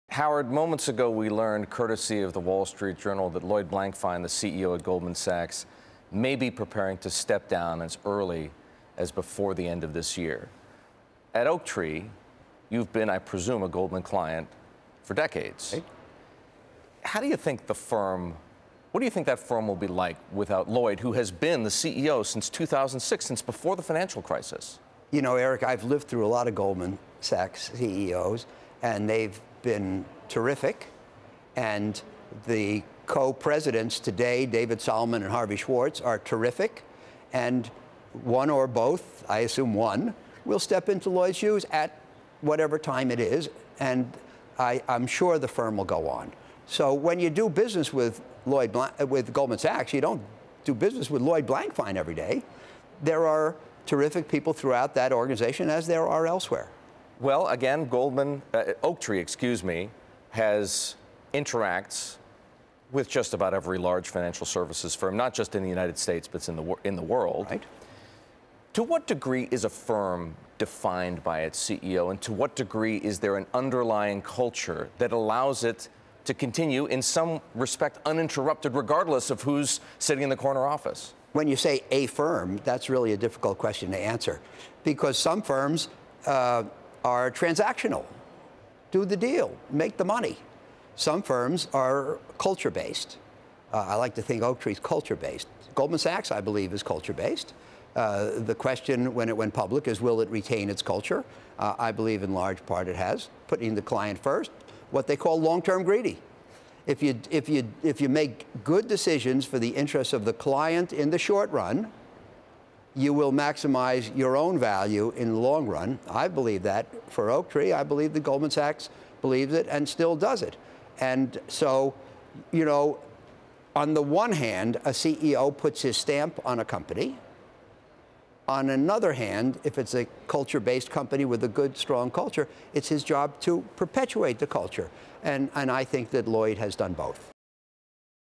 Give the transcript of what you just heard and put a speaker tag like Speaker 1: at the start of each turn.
Speaker 1: Howard, moments ago we learned, courtesy of the Wall Street Journal, that Lloyd Blankfein, the CEO at Goldman Sachs, may be preparing to step down as early as before the end of this year. At Oaktree, you've been, I presume, a Goldman client for decades.
Speaker 2: Right.
Speaker 1: How do you think the firm, what do you think that firm will be like without Lloyd, who has been the CEO since 2006, since before the financial crisis?
Speaker 2: You know, Eric, I've lived through a lot of Goldman Sachs CEOs, and they've been terrific. And the co-presidents today, David Solomon and Harvey Schwartz, are terrific. And one or both, I assume one, will step into Lloyd's shoes at whatever time it is. And I'm sure the firm will go on. So when you do business with Goldman Sachs, you don't do business with Lloyd Blankfein every day. There are terrific people throughout that organization, as there are elsewhere.
Speaker 1: Well, again, Oaktree, interacts with just about every large financial services firm, not just in the United States, but in the world.
Speaker 2: Right.
Speaker 1: To what degree is a firm defined by its CEO, and to what degree is there an underlying culture that allows it to continue, in some respect, uninterrupted, regardless of who's sitting in the corner office?
Speaker 2: When you say a firm, that's really a difficult question to answer, because some firms are transactional. Do the deal, make the money. Some firms are culture-based. I like to think Oaktree's culture-based. Goldman Sachs, I believe, is culture-based. The question, when it went public, is will it retain its culture? I believe in large part it has, putting the client first, what they call long-term greedy. If you make good decisions for the interests of the client in the short run, you will maximize your own value in the long run. I believe that for Oaktree. I believe that Goldman Sachs believes it and still does it. And so, you know, on the one hand, a CEO puts his stamp on a company. On another hand, if it's a culture-based company with a good, strong culture, it's his job to perpetuate the culture. And I think that Lloyd has done both.